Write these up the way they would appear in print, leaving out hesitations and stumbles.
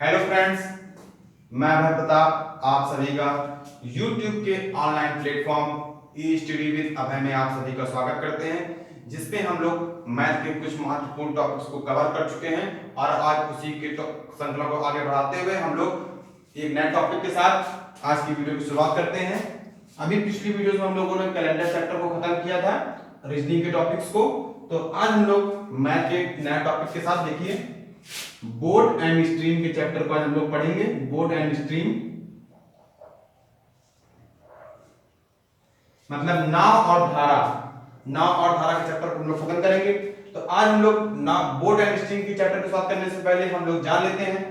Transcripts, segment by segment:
Hello friends, मैं अभय प्रताप आप सभी का YouTube के online platform e study with Abhay में आप सभी का स्वागत करते हैं, जिसपे हम लोग मैथ के कुछ महत्वपूर्ण टॉपिक्स को कवर कर चुके हैं और आज उसी के श्रृंखला को आगे बढ़ाते हुए हम लोग एक नए टॉपिक के साथ आज की वीडियो की शुरुआत करते हैं। अभी पिछली वीडियो में हम लोगों ने कैलेंडर चैप्टर को खत्म किया था, रीजनिंग के टॉपिक्स को। तो आज हम लोग मैथ के नए टॉपिक के साथ देखिए बोट एंड स्ट्रीम के चैप्टर को आज हम लोग पढ़ेंगे। बोट एंड स्ट्रीम मतलब नाव और धारा, नाव और धारा के चैप्टर को हम लोग खत्म करेंगे। तो आज हम लोग नाव बोट एंड स्ट्रीम के चैप्टर को शुरुआत करने से पहले हम लोग जान लेते हैं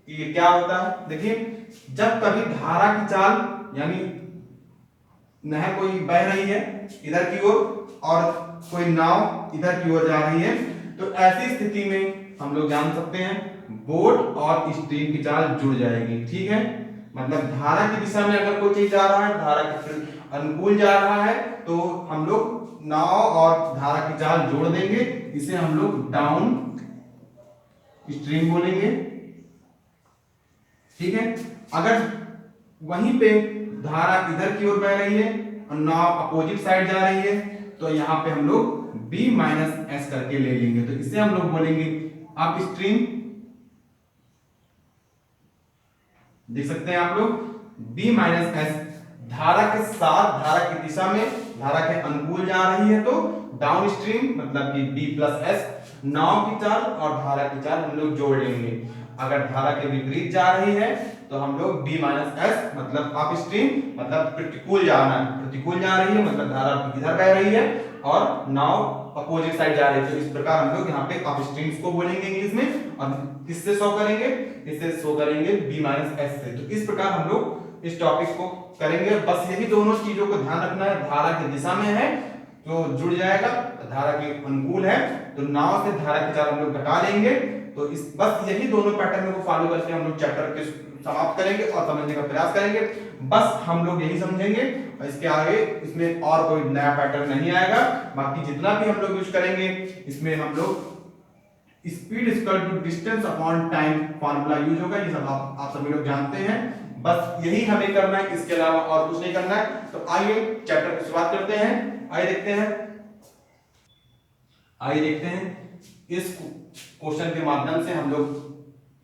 कि ये क्या होता है। देखिए, जब कभी धारा की चाल यानी नहर कोई बह रही है इधर की ओर और कोई नाव इधर की ओर जा रही है, तो ऐसी स्थिति में हम लोग जान सकते हैं बोट और स्ट्रीम की चाल जुड़ जाएगी। ठीक है, मतलब धारा की दिशा में अगर कोई चीज जा रहा है, धारा के अनुकूल जा रहा है, तो हम लोग नाव और धारा की चाल जोड़ देंगे। इसे हम लोग डाउन स्ट्रीम बोलेंगे। ठीक है, अगर वहीं पे धारा इधर की ओर बह रही है और नाव अपोजिट साइड जा रही है, तो यहाँ पे हम लोग b माइनस एस करके ले लेंगे। तो इसे हम लोग बोलेंगे अप स्ट्रीम। देख सकते हैं आप लोग b माइनस एस धारा के साथ, धारा की दिशा में, धारा के अनुकूल जा रही है, तो डाउन स्ट्रीम मतलब कि b प्लस एस नाव की चाल और धारा की चाल हम लोग जोड़ लेंगे। अगर धारा के विपरीत जा रही है तो हम लोग b माइनस एस मतलब अप स्ट्रीम मतलब प्रतिकूल जाना है, प्रतिकूल जा रही है मतलब धारा इधर बह रही है और नाव अपोजिट साइड जा रही है। तो इस प्रकार हम लोग यहाँ पे अप स्ट्रीम्स को बोलेंगे इंग्लिश में, और किससे शो करेंगे, इससे शो करेंगे b माइनस एस से। तो इस प्रकार हम लोग इस टॉपिक को करेंगे। बस यही दोनों चीजों को ध्यान रखना है, धारा की दिशा में है तो जुड़ जाएगा, धारा के अनुकूल है तो नाव से धारा की चाल हम लोग घटा लेंगे। तो इस बस यही दोनों पैटर्न को फॉलो करके हम लोग चैप्टर के समाप्त करेंगे और समझने का प्रयास करेंगे। बस हम लोग यही समझेंगे और इसके आगे इसमें और कोई नया पैटर्न नहीं आएगा। बाकी जितना भी हम लोग यूज करेंगे इसमें हम लोग speed equal to distance upon time formula use होगा। ये सब आप सभी लोग जानते हैं, बस यही हमें करना है, इसके अलावा और कुछ नहीं करना है। तो आइए चैप्टर की शुरुआत करते हैं। आइए देखते हैं इस क्वेश्चन के माध्यम से हम लोग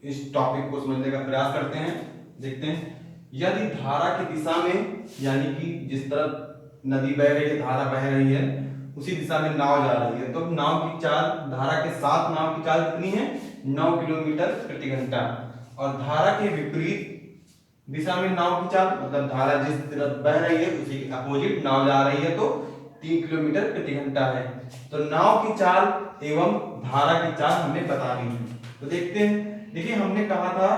इस टॉपिक को समझने का प्रयास करते हैं। देखते हैं, यदि धारा की दिशा में यानी कि जिस तरफ नदी बह रही है, धारा बह रही है, उसी दिशा में नाव जा रही है, तो नाव की चाल, धारा के साथ नाव की चाल कितनी है, 9 किलोमीटर प्रति घंटा। और धारा के विपरीत दिशा में नाव की चाल मतलब धारा जिस तरफ बह रही है उसी के अपोजिट नाव जा रही है, तो 3 किलोमीटर प्रति घंटा है। तो नाव की चाल एवं धारा की चाल हमें बतानी है। तो देखते हैं, देखिए हमने कहा था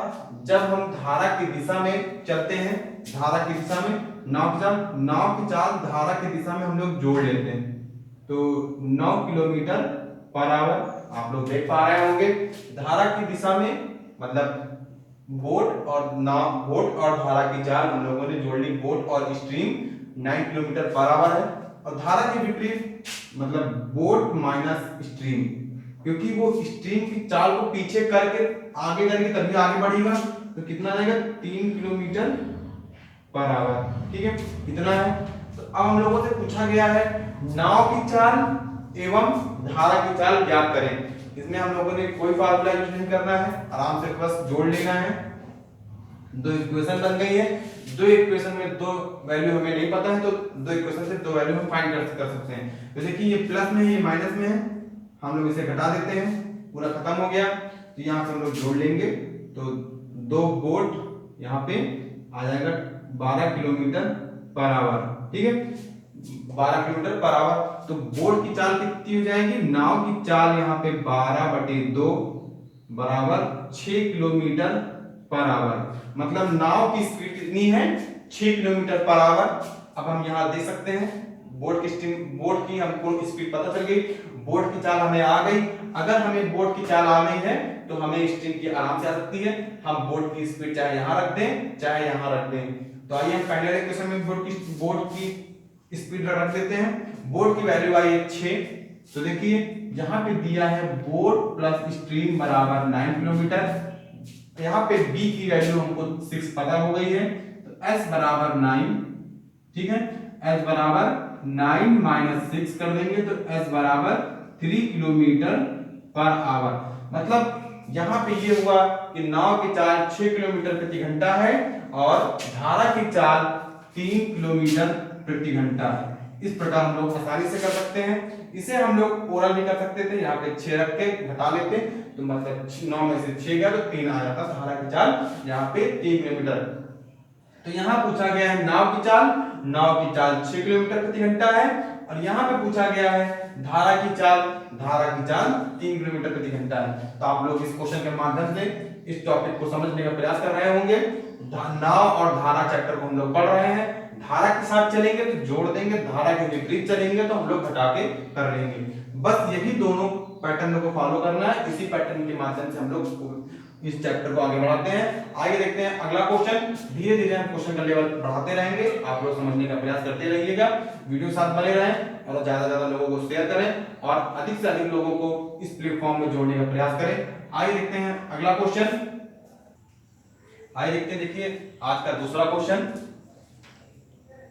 जब हम धारा की दिशा में चलते हैं, धारा की दिशा में नाव की चाल धारा की दिशा में हम लोग जोड़ लेते हैं। तो 9 किलोमीटर पर आवर आप लोग देख पा रहे होंगे। धारा की दिशा में मतलब बोट और धारा की चाल हम लोगों ने जोड़ ली। बोट और स्ट्रीम 9 किलोमीटर पर आवर है, और धारा के विपरीत मतलब बोट माइनस स्ट्रीम, क्योंकि वो स्ट्रीम की चाल को पीछे करके आगे करेंगे तभी आगे बढ़ेगा। तो कितना आएगा, 3 किलोमीटर पर आवर। ठीक है, इतना है। तो अब हम लोगों से पूछा गया है नाव की चाल एवं धारा की चाल ज्ञात करें। इसमें हम लोगों ने कोई फार्मूला यूज नहीं करना है, आराम से बस जोड़ लेना है। दो इक्वेशन बन गई है, दो इक्वेशन में दो वैल्यू हमें नहीं पता है, तो दो इक्वेशन से दो वैल्यू हम फाइंड कर सकते हैं। जैसे कि ये प्लस में है, ये माइनस में है, हम लोग इसे घटा देते हैं, पूरा खत्म हो गया। तो यहाँ से हम लोग जोड़ लेंगे, तो 2 बोट यहाँ पे आ जाएगा 12 किलोमीटर पर आवर। ठीक है, 12 किलोमीटर पर आवर। तो बोट की चाल कितनी हो जाएगी, नाव की चाल यहाँ पे 12/2 बराबर 6 किलोमीटर पर आवर। मतलब नाव की स्पीड कितनी है, 6 किलोमीटर पर आवर। अब हम यहाँ देख सकते हैं बोट की हमको स्पीड पता चल गई, बोट की चाल हमें आ गई। अगर हमें बोट की चाल आ गई है तो हमें स्ट्रीम की आराम से आ सकती है। हम बोट की स्पीड चाहे यहाँ रख दें चाहे यहाँ रख दें। तो आइए हम पहले इक्वेशन में बोट की स्पीड रख देते हैं। बोट की वैल्यू आई है 6। तो देखिए यहाँ पे दिया है बोट प्लस स्ट्रीम बराबर 9 किलोमीटर। यहाँ पे b की वैल्यू हमको 6 पता हो गई है, तो s बराबर 9, ठीक है, s बराबर 9 माइनस 6 कर देंगे तो s बराबर 3 किलोमीटर पर आवर। मतलब यहाँ पे ये हुआ कि नाव की चाल 6 किलोमीटर प्रति घंटा है और धारा की चाल 3 किलोमीटर प्रति घंटा है। इस प्रकार हम लोग आसानी से कर सकते हैं। इसे हम लोग ओरल भी कर सकते थे, यहाँ पे 6 रख के घटा लेते तो मतलब 9 में से 6 गया तो 3 आ जाता धारा की चाल यहाँ पे 3 किलोमीटर। तो यहाँ पूछा गया है नाव की चाल, नाव की चाल 6 किलोमीटर प्रति घंटा है और यहाँ पे पूछा गया है धारा की चाल, धारा की चाल 3 किलोमीटर प्रति घंटा है। तो आप लोग इस क्वेश्चन के माध्यम से इस टॉपिक को समझने का प्रयास कर रहे होंगे। नाव और धारा चैप्टर को हम लोग पढ़ रहे हैं। धारा के साथ चलेंगे तो जोड़ देंगे, धारा के विपरीत चलेंगे तो हम लोग घटा के कर लेंगे। बस यही दोनों पैटर्न को फॉलो करना है। इसी पैटर्न के माध्यम से हम लोग इस चैप्टर को आगे बढ़ाते हैं। आगे देखते हैं अगला क्वेश्चन। धीरे धीरे हम क्वेश्चन का लेवल बढ़ाते रहेंगे, आप लोग समझने का प्रयास करते रहिएगा। वीडियो साथ बने रहें और ज्यादा से ज्यादा लोगों को शेयर करें और अधिक से अधिक लोगों को इस प्लेटफॉर्म में जोड़ने का प्रयास करें। आगे देखते हैं अगला क्वेश्चन। आइए देखते हैं, देखिए आज का दूसरा क्वेश्चन।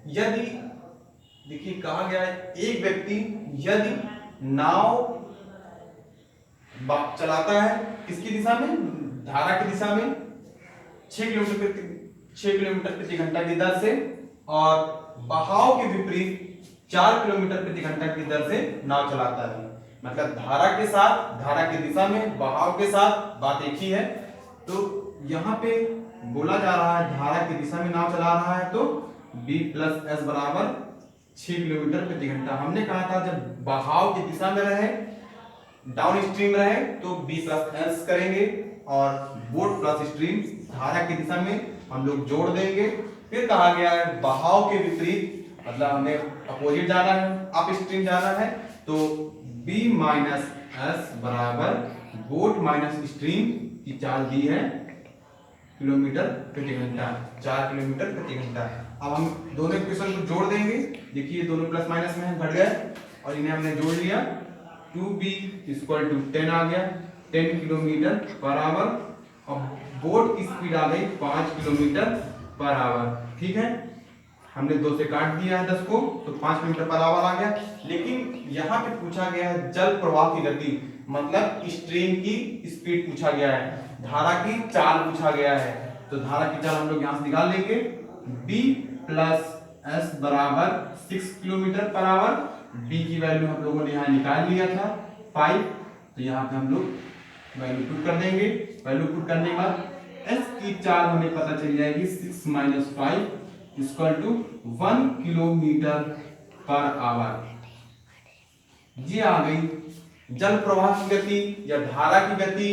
यदि देखिए कहा गया है एक व्यक्ति यदि नाव चलाता है किसकी दिशा में, धारा की दिशा में 6 किलोमीटर प्रति घंटा की दर से और बहाव के विपरीत 4 किलोमीटर प्रति घंटा की दर से नाव चलाता है। मतलब धारा के साथ, धारा की दिशा में, बहाव के साथ बात एक ही है। तो यहाँ पे बोला जा रहा है धारा की दिशा में नाव चला रहा है तो b प्लस एस बराबर 6 किलोमीटर प्रति घंटा। हमने कहा था जब बहाव की दिशा में रहे, डाउन स्ट्रीम रहे तो b प्लस एस करेंगे और बोट प्लस स्ट्रीम धारा की दिशा में हम लोग जोड़ देंगे। फिर कहा गया है बहाव के विपरीत, मतलब हमें अपोजिट जाना है, अप स्ट्रीम जाना है तो b माइनस एस बराबर बोट माइनस स्ट्रीम की चाल दी है किलोमीटर प्रति घंटा, 4 किलोमीटर प्रति घंटा। अब हम दोनों इक्वेशन को जोड़ देंगे। देखिए दोनों प्लस माइनस में घट गए और इन्हें हमने जोड़ लिया। 2b इक्वल टू 10 आ गया, 10 किलोमीटर पर आवर और बोट की स्पीड आ गई 5 किलोमीटर पर आवर। ठीक है, हमने 2 से काट दिया है 10 को तो 5 किलोमीटर पर आवर आ गया। लेकिन यहाँ पे पूछा गया है जल प्रवाह की गति, मतलब स्ट्रीम की स्पीड पूछा गया है, धारा की चाल पूछा गया है। तो धारा की चाल हम लोग यहाँ से निकाल लेंगे। b प्लस एस बराबर 6 किलोमीटर पर आवर। b की वैल्यू हम लोगों ने यहाँ निकाल लिया था 5, तो यहाँ पे हम लोग वैल्यू पुट कर देंगे। वैल्यू पुट करने के बाद s की चाल हमें पता चल जाएगी 6 minus 5 equal to 1 kilometre per hour. ये आ गई जल प्रवाह की गति या धारा की गति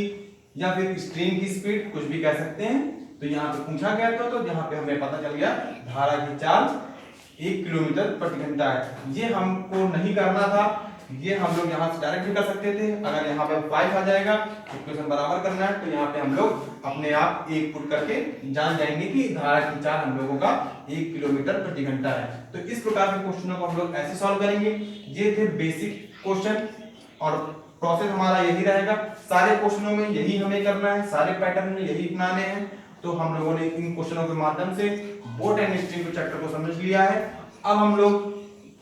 या फिर स्ट्रीम की स्पीड, कुछ भी कह सकते हैं। तो यहाँ पे पूछा गया था तो यहाँ पे हमें पता चल गया धारा की चाल 1 किलोमीटर प्रति घंटा है। ये हमको नहीं करना था, ये हम लोग यहाँ से डायरेक्ट भी कर सकते थे। अगर यहाँ पे 5 आ जाएगा, इक्वेशन बराबर करना है तो यहाँ पे हम लोग अपने आप 1 पुट करके जान जाएंगे कि धारा की चाल हम लोगों का 1 किलोमीटर प्रति घंटा है। तो इस प्रकार के क्वेश्चनों को हम लोग ऐसे सॉल्व करेंगे। ये थे बेसिक क्वेश्चन और प्रोसेस हमारा यही रहेगा। सारे क्वेश्चनों में यही हमें करना है, सारे पैटर्न में यही अपनाने हैं। तो हम लोगों ने इन क्वेश्चनों के माध्यम से बोट एंड स्ट्रीम के चैप्टर को समझ लिया है। अब हम लोग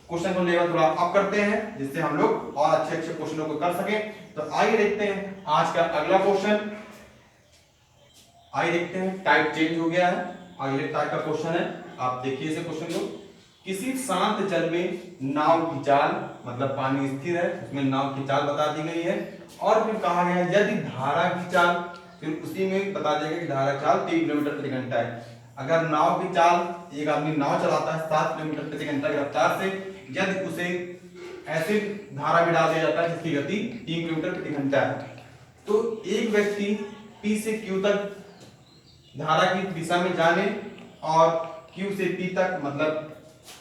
क्वेश्चन को लेवल थोड़ा अप करते हैं जिससे हम लोग और अच्छे अच्छे क्वेश्चनों को कर सकें। तो आइए देखते हैं आज का अगला क्वेश्चन। आइए देखते हैं, टाइप चेंज हो गया है, अगले टाइप का क्वेश्चन है। आप देखिए इसे क्वेश्चन को। किसी शांत जल में नाव की चाल, मतलब पानी स्थिर है उसमें नाव की चाल बता दी गई है और फिर कहा गया है यदि धारा की चाल, फिर उसी में बता देगा कि धारा चाल 3 किलोमीटर प्रति घंटा है। अगर नाव की चाल, एक आदमी नाव चलाता है 7 किलोमीटर प्रति घंटा की रफ्तार से, यदि उसे ऐसे धारा में डाल दिया जाता है जिसकी गति 3 किलोमीटर प्रति घंटा है, तो एक व्यक्ति P से Q तक धारा की दिशा में जाने और Q से P तक, मतलब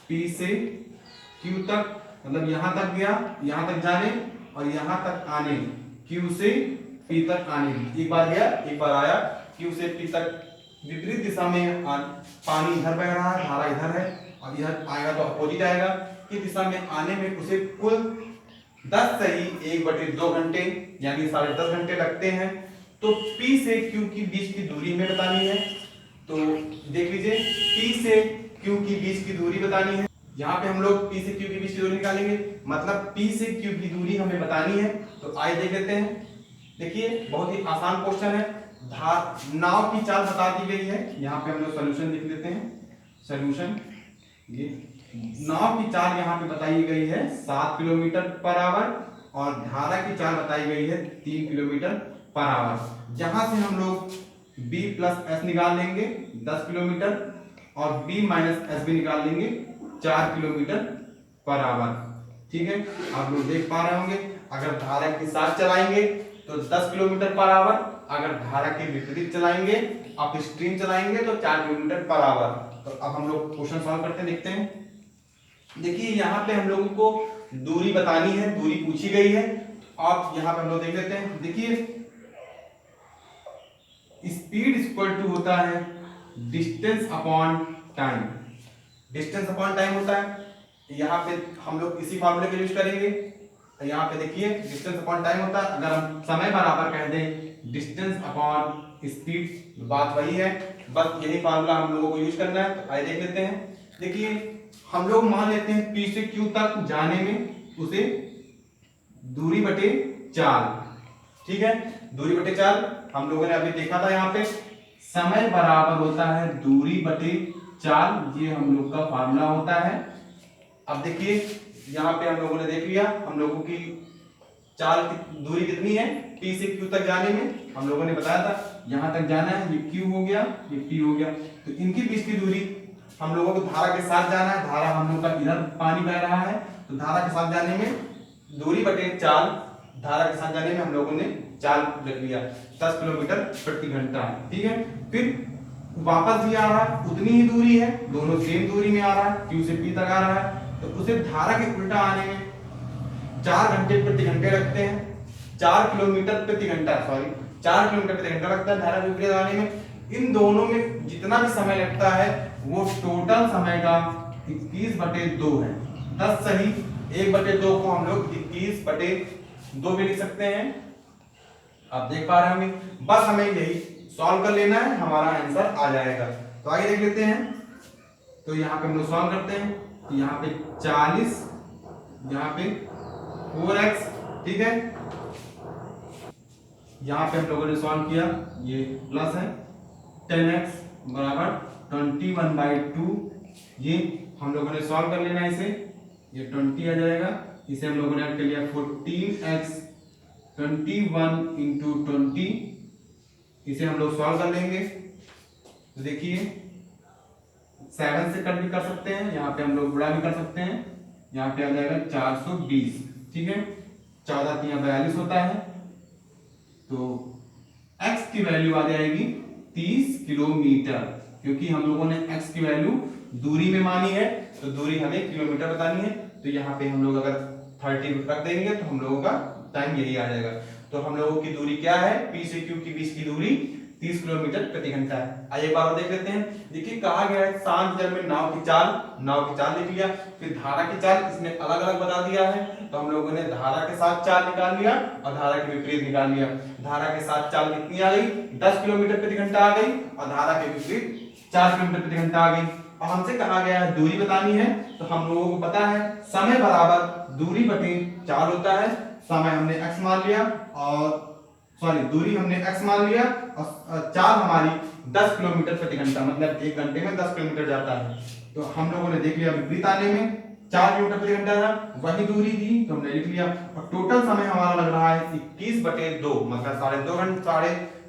P से Q तक, मतलब यहाँ तक गया, यहाँ तक जाने और यहाँ तक आने, Q से P तक आने। एक बार गया एक बार आया, Q से P तक विपरीत दिशा में पानी इधर बह रहा है, धारा इधर है और इधर आएगा तो अपोजिट आएगा। कि दिशा में आने में उसे कुल 10 से ही 1/2 घंटे यानी 10.5 घंटे लगते हैं। तो P से Q की बीच की दूरी हमें बतानी है। तो देख लीजिए, P से Q की बीच की दूरी बतानी है। यहाँ पे हम लोग P से Q की बीच की दूरी निकालेंगे, मतलब P से Q की दूरी हमें बतानी है। तो आइए देख लेते हैं। देखिए बहुत ही आसान क्वेश्चन है। नाव की चाल बता दी गई है। यहाँ पे हम लोग सोल्यूशन लिख लेते हैं। सोल्यूशन, ये नाव की चाल यहाँ पे बताई गई है 7 किलोमीटर पर आवर और धारा की चाल बताई गई है 3 किलोमीटर पर आवर। जहां से हम लोग b प्लस एस निकाल लेंगे 10 किलोमीटर और b माइनस एस भी निकाल लेंगे 4 किलोमीटर पर आवर। ठीक है, आप लोग देख पा रहे होंगे, अगर धारा के साथ चलाएंगे तो 10 किलोमीटर पर आवर, अगर धारा के विपरीत चलाएंगे, अप स्ट्रीम चलाएंगे तो 4 किलोमीटर पर आवर। तो अब हम लोग क्वेश्चन सॉल्व करते हैं, देखते हैं। देखिए यहाँ पे हम लोगों को दूरी बतानी है, दूरी पूछी गई है। अब यहाँ पे हम लोग देख लेते हैं। देखिए स्पीड इक्वल टू होता है distance upon time. Distance upon time होता है। यहाँ पे हम लोग इसी फॉर्मूले का यूज करेंगे। यहाँ पे देखिए डिस्टेंस अपॉन टाइम होता है। अगर हम समय बराबर कह दें डिस्टेंस अपॉन स्पीड, बात वही है, बस यही फॉर्मूला हम लोगों को यूज करना है। तो आइए देख लेते हैं। देखिए हम लोग मान लेते हैं P से Q तक जाने में उसे दूरी बटे 4। ठीक है, दूरी बटे 4 हम लोगों ने अभी देखा था। यहाँ पे समय बराबर होता है दूरी बटे 4, ये हम लोग का फार्मूला होता है। अब देखिए यहाँ पे हम लोगों ने देख लिया, हम लोगों की चाल दूरी कितनी है P से Q तक जाने में, हम लोगों ने बताया था यहाँ तक जाना है, ये Q हो गया, ये P हो गया। तो इनकी बीच की दूरी, हम लोगों को धारा के साथ जाना है, धारा हम लोग का इधर पानी बह रहा है, तो धारा के साथ जाने में दूरी बटे 4, धारा के साथ जाने में हम लोगों ने 4 रख लिया, 10 किलोमीटर प्रति घंटा। ठीक है, फिर वापस भी आ रहा है, उतनी ही दूरी है, दोनों सेम दूरी में आ रहा है, Q से P तक आ रहा है। तो उसे धारा के उल्टा आने में 4 घंटे प्रति घंटे लगते हैं, 4 किलोमीटर प्रति घंटा, सॉरी 4 किलोमीटर प्रति घंटा लगता है धारा के विपरीत आने में। इन दोनों में जितना भी समय लगता है वो टोटल समय का 21/2 है। 10 सही, 1/2 को हम लोग 21/2 भी लिख सकते हैं। आप देख पा रहे होंगे, बस हमें यही सॉल्व कर लेना है, हमारा आंसर आ जाएगा। तो आइए देख लेते हैं। तो यहाँ पे हम लोग सॉल्व करते हैं। तो यहाँ पे 40, यहाँ पे 4x, ठीक है, यहाँ पे हम लोगों ने सॉल्व किया, ये प्लस है, 10x बराबर 21/2, ये हम लोगों ने सॉल्व कर लेना है इसे, ये 20 आ जाएगा। इसे हम लोगों ने ऐड कर लिया 14x 21 इंटू 20, इसे हम लोग सॉल्व कर लेंगे। तो देखिए 7 से कट भी कर सकते हैं, यहाँ पे हम लोग गुणा भी कर सकते हैं, यहाँ पे आ जाएगा 420। ठीक है, 14 3 42 होता है। तो x की वैल्यू आ जाएगी 30 किलोमीटर, क्योंकि हम लोगों ने x की वैल्यू दूरी में मानी है, तो दूरी हमें किलोमीटर बतानी है। तो यहाँ पे हम लोग अगर 30 रख देंगे तो हम लोगों का टाइम यही आ जाएगा। तो हम लोगों की दूरी क्या है, P से Q के बीच की दूरी 30 किलोमीटर प्रति घंटा है। आइए एक बार देख लेते हैं। देखिए कहा गया है शांत जल में नाव की चाल लिख लिया, फिर धारा की चाल इसमें अलग अलग बता दिया है। तो हम लोगों ने धारा के साथ चाल निकाल लिया और धारा के विपरीत निकाल लिया। धारा के साथ चाल कितनी आ गई, 10 किलोमीटर प्रति घंटा आ गई, और धारा के विपरीत 4 किलोमीटर प्रति घंटा आ गई। और हमसे कहा गया है दूरी बतानी है, तो हम लोगों को पता है समय बराबर दूरी बटे 4 होता है। समय हमने x मान लिया, और सॉरी दूरी हमने x मान लिया, और 4 हमारी 10 किलोमीटर प्रति घंटा, मतलब 1 घंटे में 10 किलोमीटर जाता है। तो हम लोगों ने देख लिया विपरीत आने में 4 किलोमीटर प्रति घंटा था, वही दूरी थी तो हमने लिख लिया। और टोटल समय हमारा लग रहा है 21/2, मतलब 2.5 घंटे,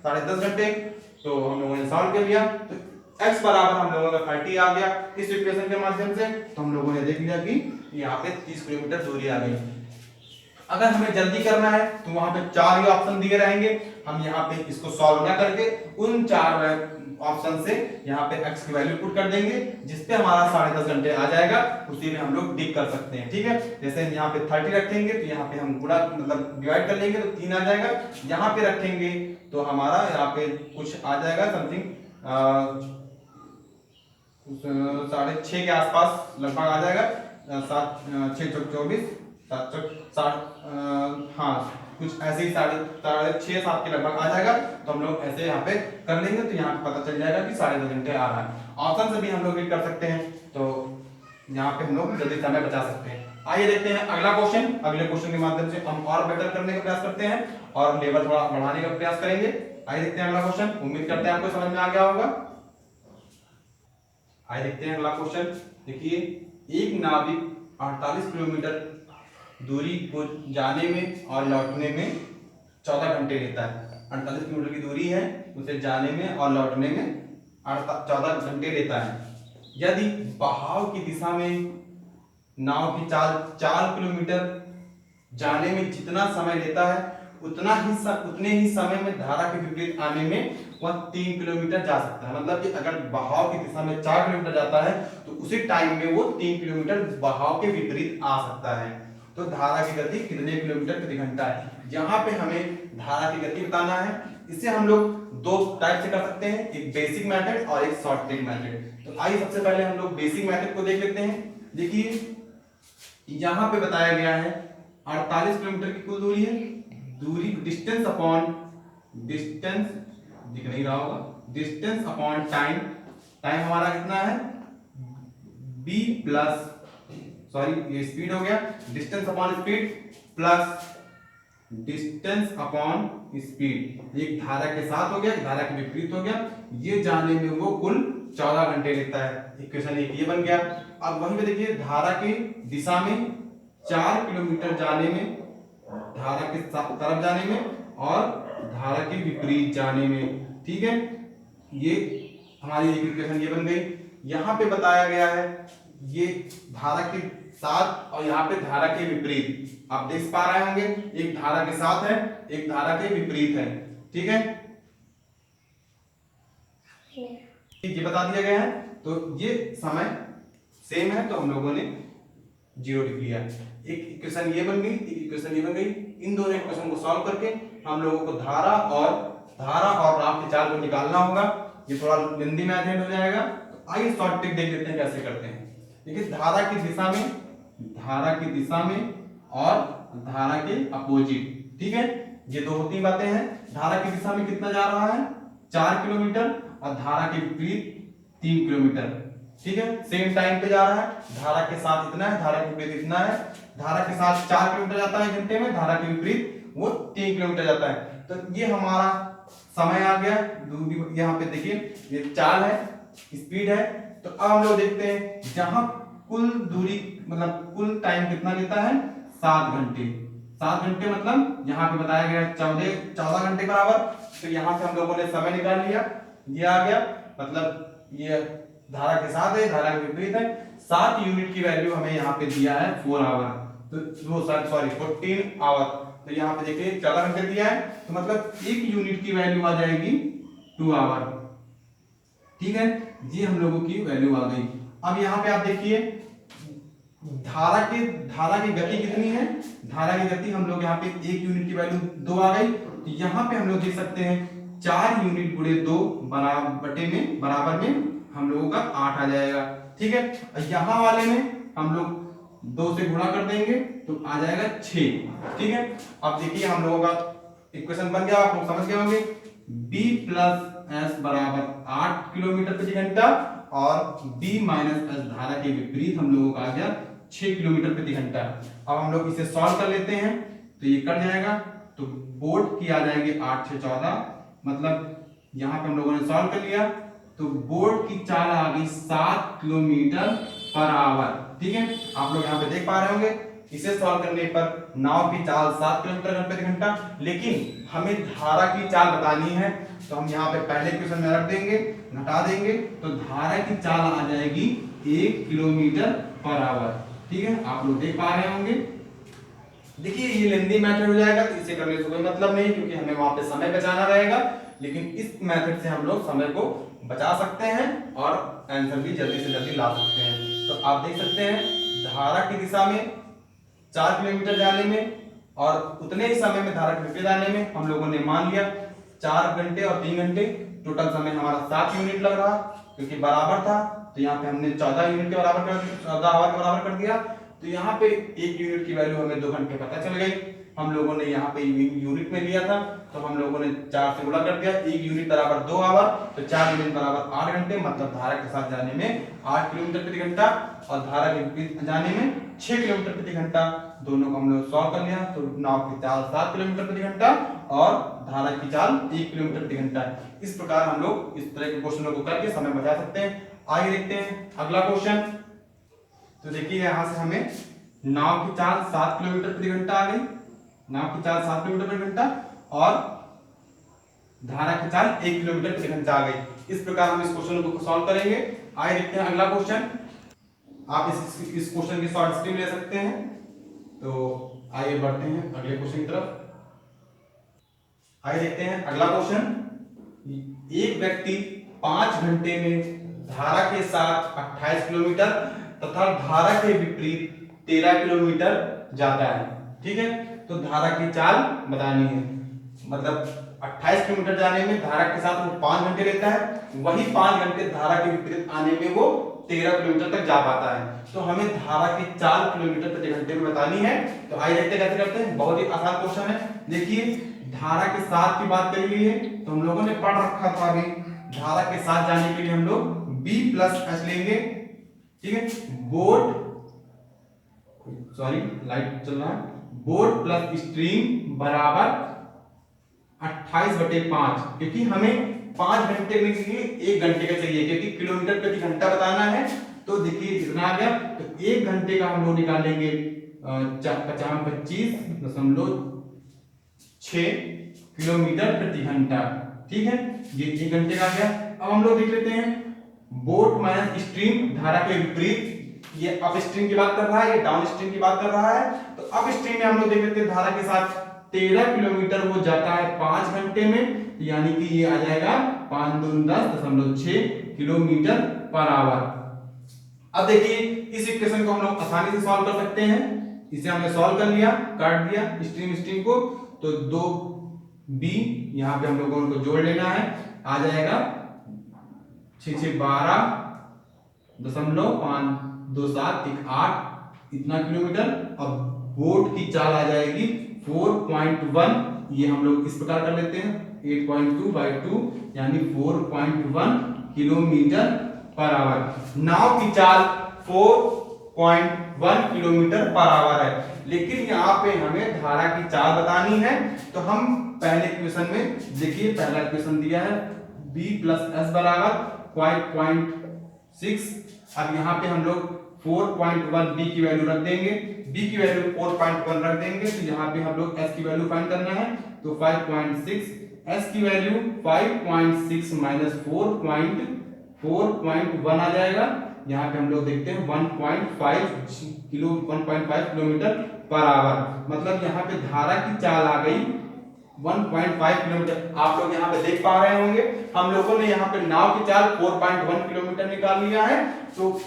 साढ़े 10 घंटे। तो हम लोगों ने सॉल्व कर लिया, तो x बराबर हम लोगों का 30 आ गया इस इक्वेशन के माध्यम से। तो हम लोगों ने देख लिया कि यहाँ पे 30 किलोमीटर दूरी आ गई। अगर हमें जल्दी करना है तो वहां पे 4 ही ऑप्शन दिए रहेंगे, हम यहाँ पे इसको सॉल्व ना करके उन 4 ऑप्शन से यहाँ पे x की वैल्यू पुट कर देंगे, जिसपे हमारा 10.5 घंटे आ जाएगा, उसी में हम लोग टिक कर सकते हैं। ठीक है, जैसे यहाँ पे 30 रखेंगे तो यहाँ पे हम गुणा मतलब डिवाइड कर लेंगे तो 3 आ जाएगा। यहाँ पे रखेंगे तो हमारा यहाँ पे कुछ आ जाएगा समथिंग 6.5 के आसपास लगभग आ जाएगा। 7 6 24 7 60, हाँ कुछ ऐसे ही 6:30 के लगभग आ जाएगा, तो हम लोग ऐसे यहाँ पे कर लेंगे, तो यहाँ पे पता चल जाएगा कि 10.5 घंटे आ रहा है। ऑप्शन से भी हम लोग ये कर सकते हैं, तो यहाँ पे हम लोग जल्दी समय बचा सकते हैं। आइए देखते हैं अगला क्वेश्चन। अगले क्वेश्चन के माध्यम से हम और बेटर करने का प्रयास करते हैं और लेवल थोड़ा बढ़ाने का प्रयास करेंगे। आइए देखते हैं अगला क्वेश्चन, उम्मीद करते हैं आपको समझ में आ गया होगा। आइए देखते हैं अगला क्वेश्चन। देखिए, एक नाविक 48 किलोमीटर दूरी को जाने में और लौटने में 14 घंटे लेता है। 48 किलोमीटर की दूरी है, उसे जाने में और लौटने में 14 घंटे लेता है। यदि बहाव की दिशा में नाव की चाल 4 किलोमीटर जाने में जितना समय लेता है, उतने ही समय में धारा के विपरीत आने में वह 3 किलोमीटर जा सकता है। मतलब कि अगर बहाव की दिशा में 4 किलोमीटर जाता है, तो उसी टाइम में वो 3 किलोमीटर बहाव के विपरीत आ सकता है। तो धारा की गति कितने किलोमीटर प्रति घंटा है, यहाँ पे हमें धारा की गति बताना है। इसे हम लोग दो टाइप से कर सकते हैं, एक बेसिक मेथड और एक शॉर्ट ट्रिक मेथड। तो आइए सबसे पहले हम लोग बेसिक मेथड को देख लेते हैं। देखिए, यहाँ पे बताया गया है 48 किलोमीटर की कुल दूरी है। दूरी डिस्टेंस अपॉन डिस्टेंस, दिख नहीं रहा होगा, डिस्टेंस अपॉन टाइम। टाइम हमारा कितना है, b प्लस, सॉरी ये स्पीड हो गया, distance upon speed plus distance upon speed. एक धारा के साथ हो गया, धारा के विपरीत हो गया। ये जाने में वो कुल 14 घंटे लेता है। इक्वेशन एक ये बन गया। अब वहीं पे देखिए, धारा की दिशा में 4 किलोमीटर जाने में, धारा के तरफ जाने में और धारा के विपरीत जाने में, ठीक है। ये हमारी एक इक्वेशन ये बन गई। यहाँ पे बताया गया है ये धारा के साथ और यहाँ पे धारा के विपरीत, आप देख पा रहे होंगे, एक धारा के साथ है, एक धारा के विपरीत है, ठीक है। ये बता दिया गया है, तो ये समय सेम है, तो हम लोगों ने 0 लिख लिया। एक इक्वेशन ये बन गई, एक इक्वेशन ये बन गई। इन दोनों इक्वेशन को सॉल्व करके हम लोगों को धारा और राव की चाल को निकालना होगा। ये थोड़ा लेंदी मेथड हो जाएगा, तो आइए शॉर्ट ट्रिक देख लेते हैं कैसे करते हैं। देखिए, धारा की दिशा में और धारा के अपोजिट, ठीक है, ये दो होती बातें हैं। धारा की दिशा में कितना जा रहा है, 4 किलोमीटर, और धारा के विपरीत 3 किलोमीटर, ठीक है। सेम टाइम पे जा रहा है, धारा के साथ इतना है, धारा के विपरीत इतना है। धारा के साथ 4 किलोमीटर जाता है घंटे में, धारा के विपरीत वो 3 किलोमीटर जाता है। तो ये हमारा समय आ गया। दूरी यहाँ पे देखिए, ये चाल है, स्पीड है। तो अब हम लोग देखते हैं, जहां कुल दूरी मतलब कुल टाइम कितना लेता है, 7 घंटे। 7 घंटे मतलब यहाँ पे बताया गया 14 घंटे बराबर। तो यहाँ से हम लोगों ने समय निकाल लिया, ये आ गया। मतलब ये धारा के साथ है, धारा के विपरीत है। 7 यूनिट की वैल्यू हमें यहाँ पे दिया है 4 आवर, तो वो सॉरी 14 आवर। तो यहाँ पे देखिए 14 घंटे दिया है, तो मतलब 1 यूनिट की वैल्यू आ जाएगी 2 आवर, ठीक है। ये हम लोगों की वैल्यू आ गई। अब यहाँ पे आप देखिए, धारा की गति कितनी है, धारा की गति हम लोग यहाँ पे 1 यूनिट की वैल्यू 2 आ गई। तो यहाँ पे हम लोग देख सकते हैं 4 यूनिट गुणे 2 बराबर में हम लोगों का 8 आ जाएगा, ठीक है। यहाँ वाले में हम लोग 2 से गुणा कर देंगे तो आ जाएगा 6, ठीक है। अब देखिए, हम लोगों का इक्वेशन बन गया, आप लोग समझ गए होंगे। b प्लस s बराबर 8 किलोमीटर प्रति घंटा और b माइनस s धारा के विपरीत हम लोगों का आ गया 6 किलोमीटर प्रति घंटा। अब हम लोग इसे सॉल्व कर लेते हैं, तो ये कट जाएगा, तो बोट की आ जाएगी 8 से 14, मतलब यहाँ पे हम लोगों ने सॉल्व कर लिया, तो बोट की चाल आ गई 7 किलोमीटर पर आवर, ठीक है। आप लोग यहाँ पे देख पा रहे होंगे, इसे सॉल्व करने पर नाव की चाल 7 किलोमीटर प्रति घंटा, लेकिन हमें धारा की चाल बतानी है, तो हम यहाँ पे पहले क्वेश्चन में रख देंगे, घटा देंगे, तो धारा की चाल आ जाएगी 1 किलोमीटर पर आवर, ठीक है। आप लोग देख पा रहे होंगे। देखिए, ये लेंदी मेथड हो जाएगा, तो इसे करने से कोई मतलब नहीं, क्योंकि हमें वहां पे समय बचाना रहेगा। लेकिन इस मेथड से हम लोग समय को बचा सकते हैं और आंसर भी जल्दी से जल्दी ला सकते हैं। तो आप देख सकते हैं, धारा की दिशा में 4 किलोमीटर जाने में और उतने ही समय में धारा के विपरीत आने में हम लोगों ने मान लिया 4 घंटे और 3 घंटे, टोटल समय हमारा 7 यूनिट लग रहा, क्योंकि बराबर था। तो यहाँ पे हमने 14 यूनिट के बराबर कर 14 आवर के बराबर कर दिया। तो यहाँ पे 1 यूनिट की वैल्यू हमें 2 घंटे पता चल गई। हम लोगों ने यहाँ पे यूनिट में लिया था, तो हम लोगों ने 4 से गुणा कर दिया। 1 यूनिट बराबर 2 आवर, तो 4 यूनिट बराबर 8 घंटे, मतलब धारा के साथ जाने में 8 किलोमीटर प्रति घंटा और धारा के विपरीत जाने में 6 किलोमीटर प्रति घंटा। दोनों को हम लोग सॉल्व कर लिया, तो नाव की चाल 7 किलोमीटर प्रति घंटा और धारा की चाल 1 किलोमीटर प्रति घंटा। इस प्रकार हम लोग इस तरह के क्वेश्चनों को करके समय बचा सकते हैं। आगे देखते हैं अगला क्वेश्चन। तो देखिए यहाँ से हमें नाव की चाल 7 किलोमीटर प्रति घंटा आ गई, नाव की चाल 7 किलोमीटर प्रति घंटा और धारा की चाल 1 किलोमीटर प्रति घंटा आ गई। इस प्रकार हम इस क्वेश्चन को सॉल्व करेंगे। आगे देखते हैं अगला क्वेश्चन। आप इस क्वेश्चन की शॉर्ट स्ट्रीम ले सकते हैं। तो आइए बढ़ते हैं अगले क्वेश्चन की तरफ। आइए देखते हैं अगला क्वेश्चन। एक व्यक्ति 5 घंटे में धारा के साथ 28 किलोमीटर तथा धारा के विपरीत 13 किलोमीटर जाता है। ठीक है, तो धारा की चाल बतानी है। मतलब 28 किलोमीटर जाने में धारा के साथ वो 5 घंटे लेता है, वही 5 घंटे धारा के विपरीत आने में वो 13 किलोमीटर तक जा पाता है। तो हमें धारा की चाल किलोमीटर प्रति घंटे में बतानी है। तो आइए देखते कैसे करते हैं। बहुत ही आसान क्वेश्चन है। देखिए धारा के साथ की बात करी गई है, तो हम लोगों ने पढ़ रखा था अभी, धारा के साथ जाने के लिए हम लोग B प्लस एच लेंगे। ठीक है, बोट लाइट चल रहा है, बोट प्लस स्ट्रीम बराबर 28/5, क्योंकि हमें 5 घंटे में 1 घंटे का चाहिए, क्योंकि किलोमीटर प्रति घंटा बताना है। तो देखिए कितना आ गया, तो 1 घंटे का हम लोग निकालेंगे 25.6 किलोमीटर प्रति घंटा। ठीक है, ये 1 घंटे का आ गया। अब हम लोग देख लेते हैं बोट माइनस स्ट्रीम धारा के विपरीत, ये अप स्ट्रीम की बात कर रहा है, ये डाउन स्ट्रीम की बात कर रहा है। तो अप स्ट्रीम में हम लोग देख लेते हैं धारा के साथ 13 किलोमीटर वो जाता है 5 घंटे में, यानी कि ये आ जाएगा 5 दूनी 10.6 किलोमीटर पर आवर। अब देखिए इस इक्वेशन को हम लोग आसानी से सॉल्व कर सकते हैं। इसे हमने सॉल्व कर लिया, काट दिया स्ट्रीम को, तो 2b यहाँ पे हम लोगों को जोड़ लेना है, आ जाएगा 6×6 12.527 इतना किलोमीटर। अब बोट की चाल आ जाएगी 4.1, ये हम लोग इस प्रकार कर लेते हैं 8.2/2 यानी 4.1 किलोमीटर पर आवर। नाव की चाल 4.1 किलोमीटर पर आवर है, लेकिन यहाँ पे हमें धारा की चाल बतानी है। तो हम पहले इक्वेशन में देखिए, पहला इक्वेशन दिया है b प्लस एस बराबर 5.6। अब यहाँ पे हम लोग 4.1 b की वैल्यू रख देंगे, b की वैल्यू 4.1 रख देंगे, तो यहाँ पे हम लोग s की वैल्यू फाइंड करना है। तो 5.6 s की वैल्यू 5.6 माइनस 4.1 आ जाएगा। यहाँ पे हम लोग देखते हैं 1.5 किलोमीटर पर आवर, मतलब यहाँ पे धारा की चाल आ गई 1.5 किलोमीटर। आप लोग यहाँ पे देख पा रहे होंगे, हम लोगों ने यहाँ पे नाव की चाल 4.1 किलोमीटर निकाल लिया है। तो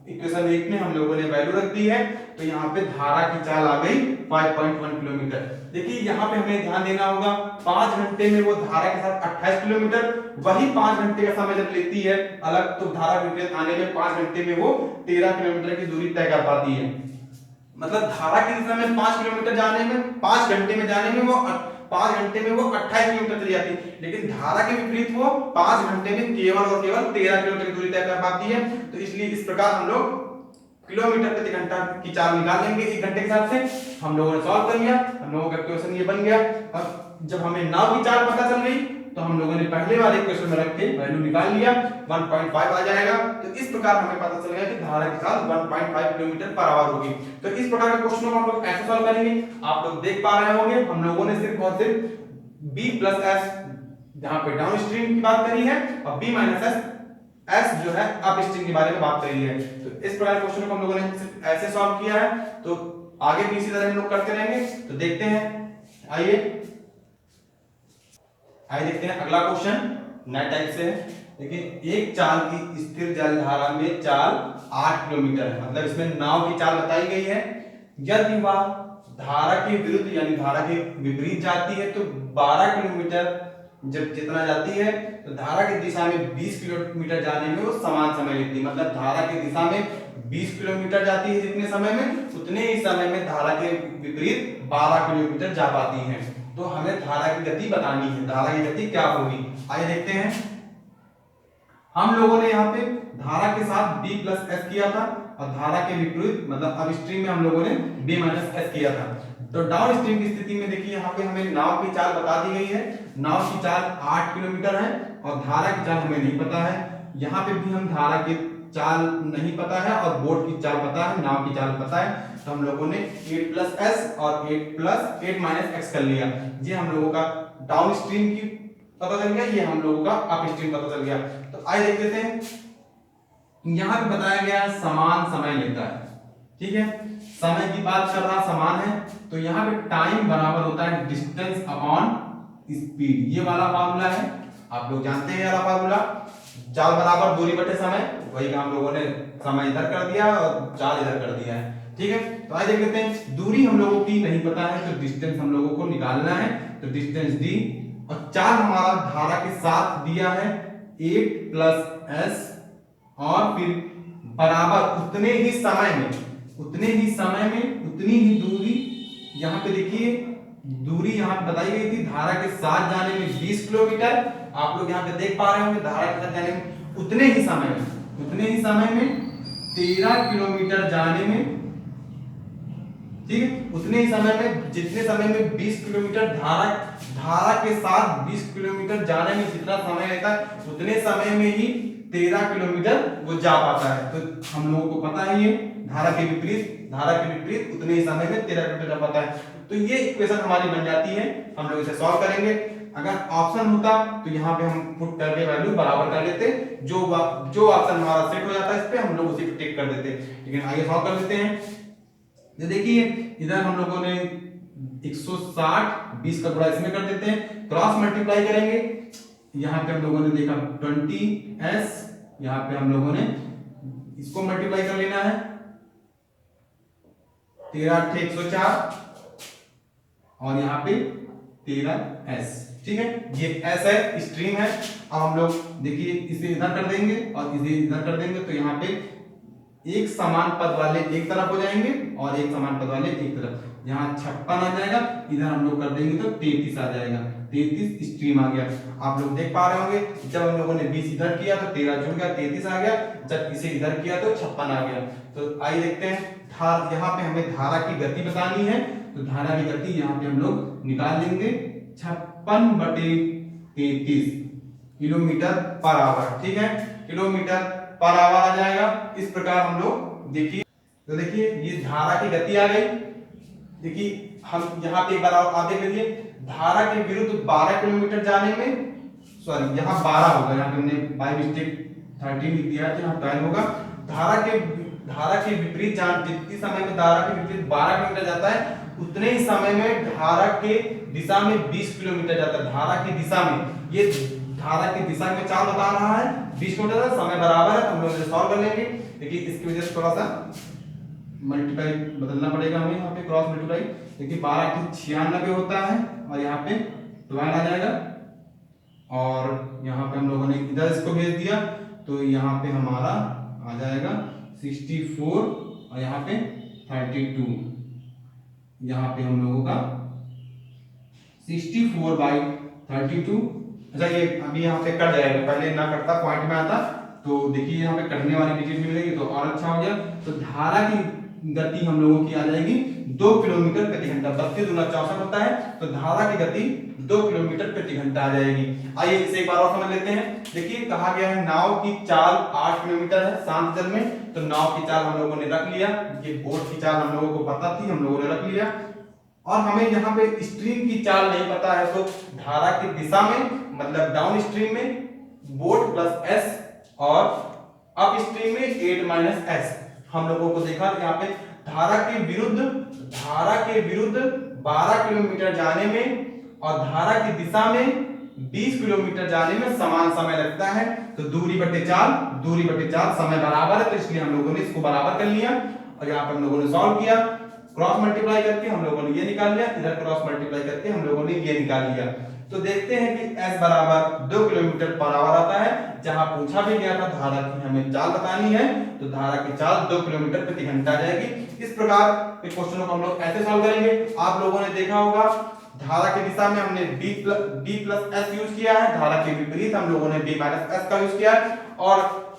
इक्वेशन 1 में हम लोगों ने वैल्यू रख दी है, तो यहाँ पे धारा की चाल आ गई 5.1 किलोमीटर। देखिए यहाँ पे हमें ध्यान देना होगा, 5 घंटे में वो धारा के साथ 28 किलोमीटर, वही 5 घंटे का समय जब लेती है अलग, तो धारा विपरीत आने में 5 घंटे में वो 13 किलोमीटर की दूरी तय कर पाती है। मतलब धारा की दिशा में 5 किलोमीटर जाने में, 5 घंटे में जाने में वो 5 घंटे में वो 28 किलोमीटर चली जाती है, लेकिन धारा के विपरीत वो 5 घंटे में केवल और केवल 13 किलोमीटर की दूरी तय कर पाती है। तो इसलिए इस प्रकार हम लोग किलोमीटर प्रति घंटा की चाल निकाल लेंगे 1 घंटे के हिसाब से। हम लोगों ने सॉल्व कर लिया, हम लोगों का क्वेश्चन ये बन गया। अब जब हमें नाव की चाल पता चल गई, तो हम लोगों ने पहले वाले क्वेश्चन में रख के वैल्यू निकाल लिया, 1.5 आ जाएगा। तो इस प्रकार हमें पता चल गया कि धारा की चाल 1.5 किलोमीटर पर आवर होगी। तो इस प्रकार के क्वेश्चनों को हम लोग ऐसे सॉल्व करेंगे। आप लोग देख पा रहे होंगे, हम लोगों ने सिर्फ और सिर्फ b प्लस s जहां पे डाउन स्ट्रीम की बात करी है, और b माइनस s जो है अप स्ट्रीम के बारे में बात करी है। तो इस प्रकार के क्वेश्चन को हम लोगों ने सिर्फ ऐसे सॉल्व किया है, तो आगे भी इसी तरह हम लोग करते रहेंगे। तो देखते हैं, आइए देखते हैं अगला क्वेश्चन नए टाइप से है। देखिए एक चाल की स्थिर जलधारा में चाल 8 किलोमीटर है, मतलब इसमें नाव की चाल बताई गई है। यदि वह धारा के विरुद्ध यानी धारा के विपरीत जाती है तो 12 किलोमीटर जब जितना जाती है तो धारा की दिशा में 20 किलोमीटर जाने में वो समान समय लेती है, मतलब धारा की दिशा में 20 किलोमीटर जाती है जितने समय में, उतने ही समय में धारा के विपरीत 12 किलोमीटर जा पाती है। तो हमें धारा की गति बतानी है, धारा की गति क्या होगी, आइए देखते हैं। हम लोगों ने यहाँ पे धारा के साथ b प्लस एस किया था और धारा के विपरीत मतलब अब स्ट्रीम में हम लोगों ने b माइनस एस किया था। तो डाउन स्ट्रीम की स्थिति में देखिए यहाँ पे हमें नाव की चाल बता दी गई है, नाव की चाल 8 किलोमीटर है और धारा की चाल हमें नहीं पता है। यहाँ पे भी हम धारा की चाल नहीं पता है और बोट की चाल पता है, नाव की चाल पता है। तो हम लोगों ने 8 प्लस एस और 8 माइनस एक्स कर लिया। ये हम लोगों का डाउन स्ट्रीम की पता चल गया, ये हम लोगों का अप स्ट्रीम पता चल गया। तो आइए देख लेते हैं, यहाँ पे बताया गया समान समय लेता है, ठीक है, समय की बात कर रहा समान है, तो यहाँ पे टाइम बराबर होता है डिस्टेंस अपॉन स्पीड, ये वाला फार्मूला है, आप लोग जानते हैं ये वाला फार्मूला। चाल बराबर दूरी बटे समय, वही का हम लोगों ने समय इधर कर दिया और चाल इधर कर दिया है, ठीक है। तो आइए देख लेते हैं, दूरी हम लोगों की नहीं पता है तो डिस्टेंस हम लोगों को निकालना है, तो डिस्टेंस डी और चाल हमारा धारा के साथ दिया है 8 प्लस एस और फिर बराबर उतने ही समय में उतनी ही दूरी। यहाँ पे देखिए दूरी यहाँ पे बताई गई थी धारा के साथ जाने में 20 किलोमीटर, आप लोग यहाँ पे देख पा रहे होंगे धारा के साथ जाने में उतने ही समय में 13 किलोमीटर जाने में, ठीक है, उतने ही समय में जितने समय में 20 किलोमीटर धारा के साथ 20 किलोमीटर जाने में जितना समय लगता है उतने समय में ही 13 किलोमीटर वो जा पाता है। तो हम लोगों को पता है ये धारा के विपरीत उतने ही समय में 13 किलोमीटर जा पाता है। तो ये इक्वेशन हमारी बन जाती है, हम लोग इसे सॉल्व करेंगे। अगर ऑप्शन होता तो यहाँ पे हम पुट करके वैल्यू बराबर कर लेते, जो ऑप्शन हमारा सेट हो जाता है इस पे हम लोग उसी पे टिक कर देते। लेकिन आगे सॉल्व कर लेते हैं। ये देखिए इधर हम लोगों ने 160 20 का गुणा इसमें कर देते हैं, क्रॉस मल्टीप्लाई करेंगे, यहाँ पे हम लोगों ने देखा 20s, यहाँ पे हम लोगों ने इसको मल्टीप्लाई कर लेना है 13 104 और यहाँ पे 13s, ठीक है, ये s है, स्ट्रीम है। अब हम लोग देखिए इसे इधर कर देंगे और इसे इधर कर देंगे, तो यहाँ पे एक समान पद वाले एक तरफ हो जाएंगे और एक समान पद वाले एक तरफ, यहाँ 56 आ जाएगा, इधर हम लोग कर देंगे तो 33 आ जाएगा, 33 स्ट्रीम आ गया। आप लोग देख पा रहे होंगे जब हम लोगों ने 20 इधर किया तो 13 जुड़ गया 33 आ गया, जब इसे इधर किया तो 56 आ गया। तो आइए देखते हैं, यहाँ पे हमें धारा की गति बतानी है, तो धारा की गति यहाँ पे हम लोग निकाल लेंगे 56/33 किलोमीटर पर आवर, ठीक है, किलोमीटर पर आवर आ जाएगा। इस प्रकार हम लोग देखिए, तो देखिए ये धारा की गति आ गई। देखिए हम यहाँ पे एक बार आप देख लीजिए, धारा के विरुद्ध 12 किलोमीटर जाने में, सॉरी यहाँ 12 होगा, यहाँ पे हमने बाय मिस्टेक 13 लिख दिया है, यहाँ 12 होगा। धारा के विपरीत जितनी समय में धारा के विपरीत 12 किलोमीटर जाता है उतने ही समय में धारा के दिशा में 20 किलोमीटर जाता है। धारा की दिशा में, ये धारा की दिशा में चाल बता रहा है 20 किलोमीटर, समय बराबर है, तो हम लोग इसे सॉल्व कर लेंगे। देखिए इसकी वजह से थोड़ा सा मल्टीप्लाई बदलना पड़ेगा हमें, यहाँ पे क्रॉस मल्टीप्लाई। देखिए 12 की 96 होता है और यहाँ पे 12 आ जाएगा और यहाँ पे हम लोगों ने इधर इसको भेज दिया तो यहाँ पे हमारा आ जाएगा 64 और यहाँ पे 32, यहाँ पे हम लोगों का 64/32। अच्छा ये अभी यहाँ पे कट जाएगा, पहले ना कटता पॉइंट में आता, तो देखिए यहाँ पे कटने वाली डिजिट मिल गई तो और अच्छा हो गया। तो धारा की गति हम लोगों की आ जाएगी 2 किलोमीटर प्रति घंटा, 32 दूना 64 होता है, तो धारा की गति 2 किलोमीटर प्रति घंटा आ जाएगी। आइए इसे एक बार और समझ लेते हैं। देखिए कहा गया है नाव की चाल 8 किलोमीटर है शांत जल में, तो नाव की चाल हम लोगों ने रख लिया, ये बोट की चाल हम लोगों को पता थी, हम लोगों ने रख लिया। और हमें यहाँ पे स्ट्रीम की चाल नहीं पता है, तो धारा की दिशा में मतलब डाउन स्ट्रीम में बोट प्लस एस और अप स्ट्रीम में 8 - एस। हम लोगों को देखा यहाँ पे धारा के विरुद्ध 12 किलोमीटर जाने में और धारा की दिशा में 20 किलोमीटर जाने में समान समय लगता है, तो दूरी बटे चाल समय बराबर है, तो इसलिए हम लोगों ने इसको बराबर कर लिया और यहाँ पे हम लोगों ने सॉल्व किया, क्रॉस मल्टीप्लाई करके हम लोगों ने ये निकाल लिया, इधर क्रॉस मल्टीप्लाई करके हम लोगों ने ये निकाल लिया। तो देखते हैं कि s बराबर 2 किलोमीटर पर आवर आता है। जहां पूछा भी गया था धारा की हमें चाल बतानी है, तो धारा की चाल 2 किलोमीटर प्रति घंटा जाएगी। इस प्रकार के क्वेश्चनों को हम लोग ऐसे सॉल्व करेंगे। आप लोगों ने देखा होगा धारा की दिशा में हमने d प्लस s यूज किया है, धारा के विपरीत हम लोगों ने b माइनस s का यूज किया है, और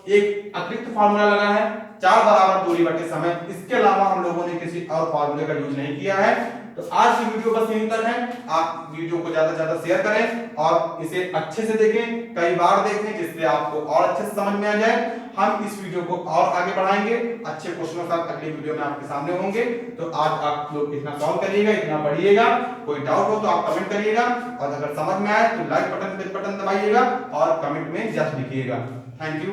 एक अतिरिक्त फार्मूला लगा है चाल बराबर दूरी बटे समय। इसके अलावा हम लोगों ने किसी और फार्मूले का यूज नहीं किया है। तो आज की वीडियो बस यहीं तक है। आप वीडियो को ज्यादा से ज्यादा शेयर करें और इसे अच्छे से देखें, कई बार देखें, जिससे आपको और अच्छे से समझ में आ जाए। हम इस वीडियो को और आगे बढ़ाएंगे, अच्छे क्वेश्चनों के साथ अगली वीडियो में आपके सामने होंगे। तो आज आप लोग इतना सॉल्व करिएगा, इतना पढ़िएगा। कोई डाउट हो तो आप कमेंट करिएगा, और अगर समझ में आए तो लाइक बटन, बेल बटन दबाइएगा और कमेंट में जस्ट लिखिएगा। Thank you.